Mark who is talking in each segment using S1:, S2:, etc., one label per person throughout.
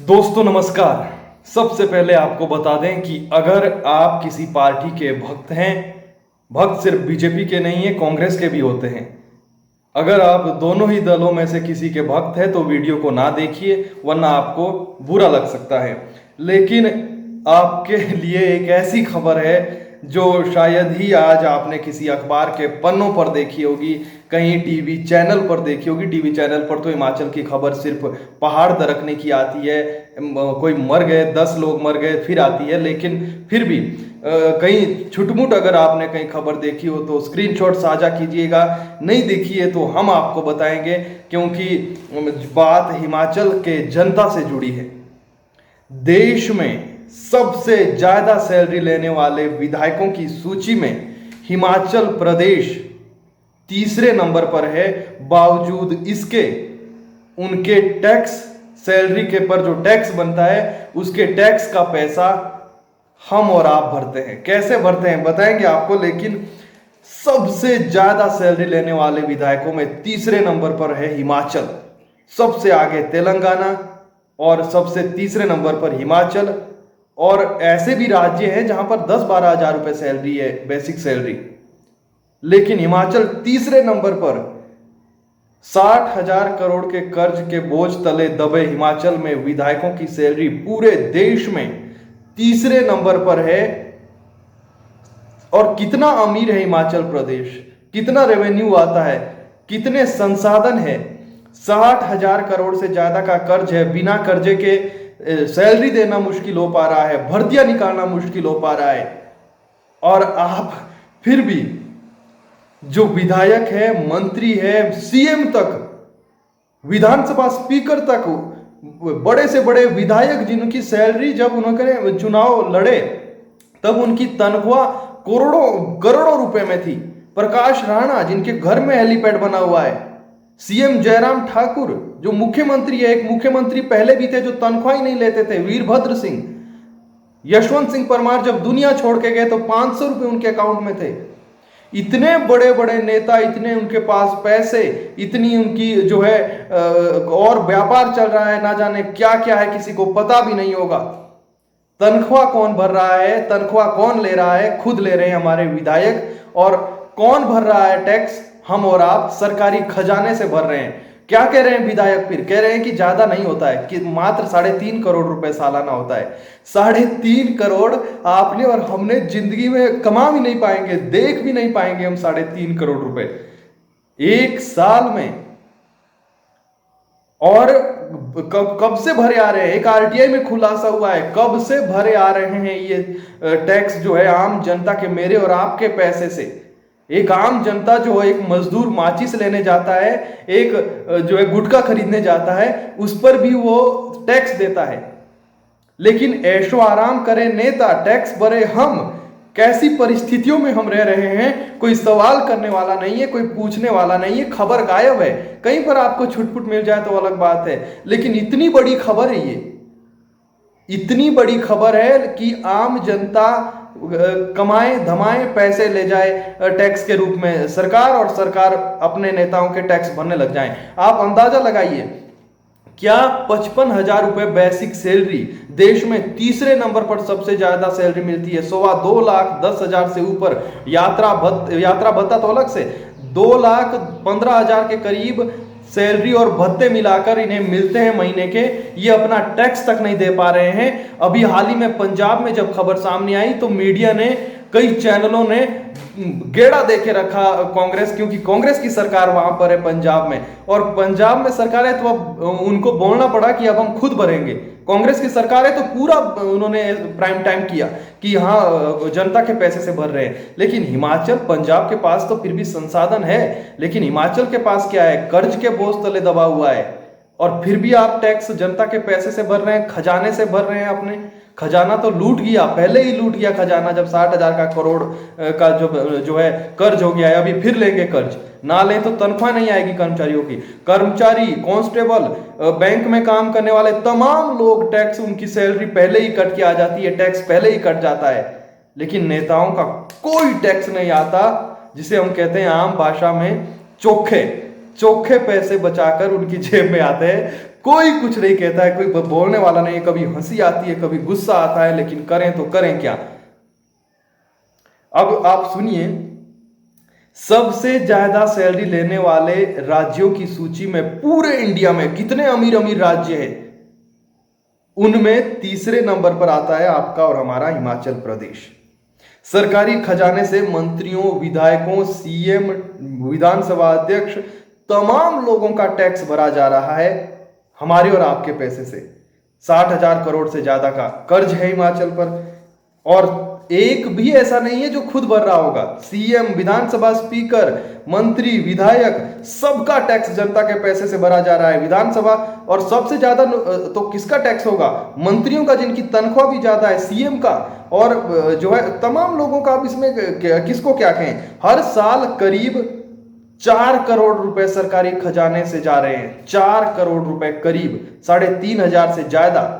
S1: दोस्तों नमस्कार। सबसे पहले आपको बता दें कि अगर आप किसी पार्टी के भक्त हैं, भक्त सिर्फ बीजेपी के नहीं है, कांग्रेस के भी होते हैं। अगर आप दोनों ही दलों में से किसी के भक्त हैं तो वीडियो को ना देखिए, वरना आपको बुरा लग सकता है। लेकिन आपके लिए एक ऐसी खबर है जो शायद ही आज आपने किसी अखबार के पन्नों पर देखी होगी, कहीं टीवी चैनल पर देखी होगी। टीवी चैनल पर तो हिमाचल की खबर सिर्फ पहाड़ दरकने की आती है, कोई मर गए, 10 लोग मर गए फिर आती है। लेकिन फिर भी कहीं छुटमुट अगर आपने कहीं खबर देखी हो तो स्क्रीनशॉट साझा कीजिएगा, नहीं देखी है तो हम आपको बताएंगे, क्योंकि बात हिमाचल के जनता से जुड़ी है। देश में सबसे ज्यादा सैलरी लेने वाले विधायकों की सूची में हिमाचल प्रदेश तीसरे नंबर पर है। बावजूद इसके उनके टैक्स, सैलरी के पर जो टैक्स बनता है उसके टैक्स का पैसा हम और आप भरते हैं। कैसे भरते हैं बताएंगे आपको, लेकिन सबसे ज्यादा सैलरी लेने वाले विधायकों में तीसरे नंबर पर है हिमाचल। सबसे आगे तेलंगाना और सबसे तीसरे नंबर पर हिमाचल। और ऐसे भी राज्य हैं जहां पर 10-12 हजार रुपए सैलरी है, बेसिक सैलरी, लेकिन हिमाचल तीसरे नंबर पर। 60,000 करोड़ के कर्ज के बोझ तले दबे हिमाचल में विधायकों की सैलरी पूरे देश में तीसरे नंबर पर है। और कितना अमीर है हिमाचल प्रदेश, कितना रेवेन्यू आता है, कितने संसाधन है। 60,000 करोड़ से ज्यादा का कर्ज है, बिना कर्जे के सैलरी देना मुश्किल हो पा रहा है, भर्तियां निकालना मुश्किल हो पा रहा है। और आप फिर भी जो विधायक है, मंत्री है, सीएम तक, विधानसभा स्पीकर तक, बड़े से बड़े विधायक जिनकी सैलरी, जब उन्होंने चुनाव लड़े तब उनकी तनख्वाह करोड़ों रुपए में थी। प्रकाश राणा जिनके घर में हेलीपैड बना हुआ है, सीएम जयराम ठाकुर जो मुख्यमंत्री है, एक मुख्यमंत्री पहले भी थे जो तनख्वाह ही नहीं लेते थे, वीरभद्र सिंह, यशवंत सिंह परमार जब दुनिया छोड़ के गए तो 500 रुपए उनके अकाउंट में थे। इतने बड़े बड़े नेता, इतने उनके पास पैसे, इतनी उनकी जो है और व्यापार चल रहा है, ना जाने क्या क्या है, किसी को पता भी नहीं होगा। तनख्वाह कौन भर रहा है, तनख्वाह कौन ले रहा है? खुद ले रहे हैं हमारे विधायक। और कौन भर रहा है टैक्स? हम और आप सरकारी खजाने से भर रहे हैं। क्या कह रहे हैं विधायक? फिर कह रहे हैं कि ज्यादा नहीं होता है, कि मात्र 3.5 करोड़ रुपए सालाना होता है। 3.5 करोड़ आपने और हमने जिंदगी में कमा भी नहीं पाएंगे, देख भी नहीं पाएंगे हम 3.5 करोड़ रुपए एक साल में। और कब से भरे आ रहे हैं? एक आरटीआई में खुलासा हुआ है, कब से भरे आ रहे हैं ये टैक्स जो है आम जनता के, मेरे और आपके पैसे से। एक आम जनता जो है, एक मजदूर माचिस लेने जाता है, एक जो है गुटखा खरीदने जाता है, उस पर भी वो टैक्स देता है। लेकिन ऐशो आराम करे नेता, टैक्स भरे हम। कैसी परिस्थितियों में हम रह रहे हैं, कोई सवाल करने वाला नहीं है, कोई पूछने वाला नहीं है। खबर गायब है। कहीं पर आपको छुटपुट मिल जाए तो अलग बात है, लेकिन इतनी बड़ी खबर है ये, इतनी बड़ी खबर है कि आम जनता कमाए धमाए पैसे ले जाए टैक्स के रूप में सरकार, और सरकार अपने नेताओं के टैक्स भरने लग जाए। आप अंदाजा लगाइए, क्या 55,000 रुपए बेसिक सैलरी देश में तीसरे नंबर पर सबसे ज्यादा सैलरी मिलती है। 2,10,000 से ऊपर यात्रा भत्ता तो अलग से 2,15,000 के करीब सैलरी और भत्ते मिलाकर इन्हें मिलते हैं महीने के। ये अपना टैक्स तक नहीं दे पा रहे हैं। अभी हाल ही में पंजाब में जब खबर सामने आई तो मीडिया ने, कई चैनलों ने गेड़ा देके रखा कांग्रेस, क्योंकि कांग्रेस की सरकार वहां पर है पंजाब में, और पंजाब में सरकार है तो अब उनको बोलना पड़ा कि अब हम खुद भरेंगे। कांग्रेस की सरकार है तो पूरा उन्होंने प्राइम टाइम किया कि हाँ जनता के पैसे से भर रहे हैं। लेकिन हिमाचल, पंजाब के पास तो फिर भी संसाधन है, लेकिन हिमाचल के पास क्या है? कर्ज के बोझ तले दबा हुआ है। और फिर भी आप टैक्स जनता के पैसे से भर रहे हैं, खजाने से भर रहे हैं। अपने खजाना तो लूट गया, पहले ही लूट गया खजाना, जब 60,000 का करोड़ का जो है कर्ज हो गया है। अभी फिर लेंगे कर्ज, ना लें तो तनख्वाह नहीं आएगी कर्मचारियों की। कर्मचारी, कांस्टेबल, बैंक में काम करने वाले तमाम लोग, टैक्स उनकी सैलरी पहले ही कट के आ जाती है, टैक्स पहले ही कट जाता है। लेकिन नेताओं का कोई टैक्स नहीं आता, जिसे हम कहते हैं आम भाषा में चोखे पैसे बचाकर उनकी जेब में आते हैं। कोई कुछ नहीं कहता है, कोई बोलने वाला नहीं है। कभी हंसी आती है, कभी गुस्सा आता है, लेकिन करें तो करें क्या। अब आप सुनिए, सबसे ज्यादा सैलरी लेने वाले राज्यों की सूची में पूरे इंडिया में कितने अमीर अमीर राज्य हैं, उनमें तीसरे नंबर पर आता है आपका और हमारा हिमाचल प्रदेश। सरकारी खजाने से मंत्रियों, विधायकों, सीएम, विधानसभा अध्यक्ष, तमाम लोगों का टैक्स भरा जा रहा है हमारे और आपके पैसे से। 60,000 करोड़ से ज्यादा का कर्ज है हिमाचल पर, और एक भी ऐसा नहीं है जो खुद भर रहा होगा। सीएम, विधानसभा स्पीकर, मंत्री, विधायक, सबका टैक्स जनता के पैसे से भरा जा रहा है। विधानसभा, और सबसे ज्यादा तो किसका टैक्स होगा? मंत्रियों का, जिनकी तनख्वाह भी ज्यादा है, सीएम का, और जो है तमाम लोगों का। अब इसमें किसको क्या कहें, हर साल करीब 4 करोड़ रुपए सरकारी खजाने से जा रहे हैं। 4 करोड़ रुपए, करीब 3,500 से ज्यादा।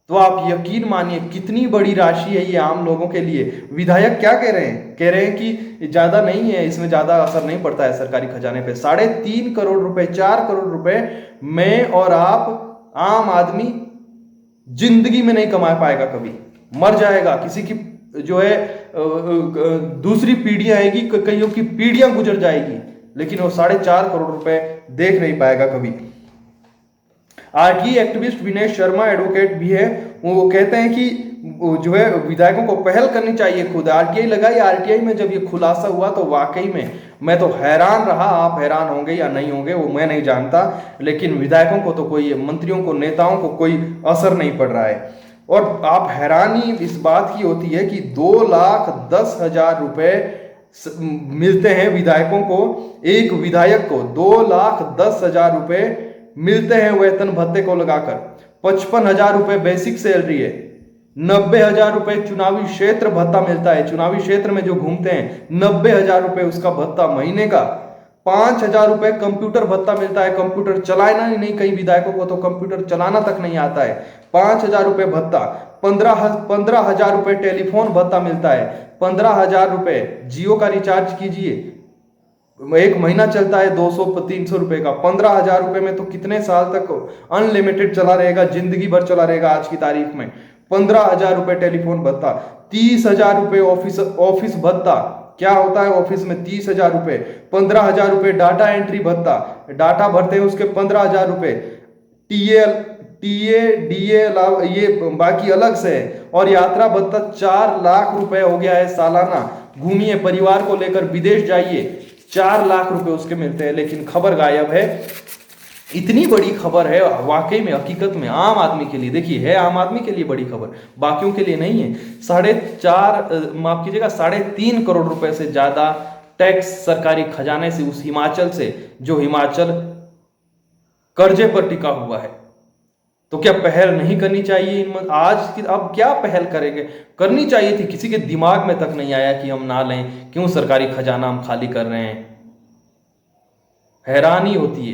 S1: तो आप यकीन मानिए कितनी बड़ी राशि है ये आम लोगों के लिए। विधायक क्या कह रहे हैं? कह रहे हैं कि ज्यादा नहीं है, इसमें ज्यादा असर नहीं पड़ता है सरकारी खजाने पे। 3.5 करोड़ रुपए, 4 करोड़ रुपए मैं और आप आम आदमी जिंदगी में नहीं कमा पाएगा, कभी मर जाएगा। किसी की जो है दूसरी पीढ़ियां आएगी, कईयों की पीढ़ियां गुजर जाएगी, लेकिन वो 4.5 करोड़ रुपए देख नहीं पाएगा कभी। RTI activist Vinay Sharma advocate भी है, वो कहते हैं कि जो है विधायकों को पहल करनी चाहिए खुद। आरटीआई लगाई, आरटीआई में जब ये खुलासा हुआ तो वाकई में मैं तो हैरान रहा। आप हैरान होंगे या नहीं होंगे वो मैं नहीं जानता, लेकिन विधायकों को तो कोई, मंत्रियों को, नेताओं को कोई असर नहीं पड़ रहा है। और आप हैरानी इस बात की होती है कि 2,10,000 रुपए मिलते हैं विधायकों को। एक विधायक को 2,10,000 रुपए मिलते हैं वेतन भत्ते को लगाकर। 55,000 रुपए बेसिक सैलरी है। 90,000 रुपए चुनावी क्षेत्र भत्ता मिलता है। चुनावी क्षेत्र में जो घूमते हैं, 90,000 रुपए उसका भत्ता महीने का। 5,000 रुपए कंप्यूटर भत्ता मिलता है। कंप्यूटर चलाना ही नहीं, कई विधायकों को तो कंप्यूटर चलाना तक नहीं आता है। 5,000 रुपए भत्ता। 15,000 रुपए टेलीफोन भत्ता मिलता है। 15,000 रुपए जियो का रिचार्ज कीजिए, एक महीना चलता है 200-300 रुपए का। 15,000 रुपए में तो कितने साल तक अनलिमिटेड चला रहेगा, जिंदगी भर चला रहेगा आज की तारीख में। 15,000 रुपए टेलीफोन भत्ता। 30,000 रुपए ऑफिस भत्ता। क्या होता है ऑफिस में? 30,000 रुपए। 15,000 रुपए डाटा एंट्री भत्ता, डाटा भरते हैं उसके 15,000 रुपए। टीए डीए ये बाकी अलग से है। और यात्रा भत्ता 4 लाख रुपए हो गया है सालाना। घूमिए, परिवार को लेकर विदेश जाइए, 4 लाख रुपए उसके मिलते हैं। लेकिन खबर गायब है। इतनी बड़ी खबर है वाकई में, हकीकत में आम आदमी के लिए, देखिए है आम आदमी के लिए बड़ी खबर, बाकियों के लिए नहीं है। 3.5 करोड़ रुपए से ज्यादा टैक्स सरकारी खजाने से, उस हिमाचल से जो हिमाचल कर्जे पर टिका हुआ है। तो क्या पहल नहीं करनी चाहिए? अब क्या पहल करेंगे? करनी चाहिए थी, किसी के दिमाग में तक नहीं आया कि हम ना लें। क्यों सरकारी खजाना हम खाली कर रहे हैं? हैरानी होती है।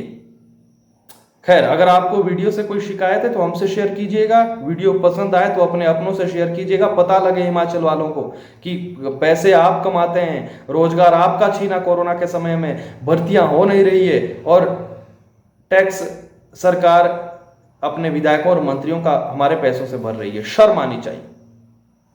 S1: खैर, अगर आपको वीडियो से कोई शिकायत है तो हमसे शेयर कीजिएगा। वीडियो पसंद आए तो अपने अपनों से शेयर कीजिएगा। पता लगे हिमाचल वालों को कि पैसे आप कमाते हैं, रोजगार आपका छीना कोरोना के समय में, भर्तियां हो नहीं रही है, और टैक्स सरकार अपने विधायकों और मंत्रियों का हमारे पैसों से भर रही है। शर्म आनी चाहिए।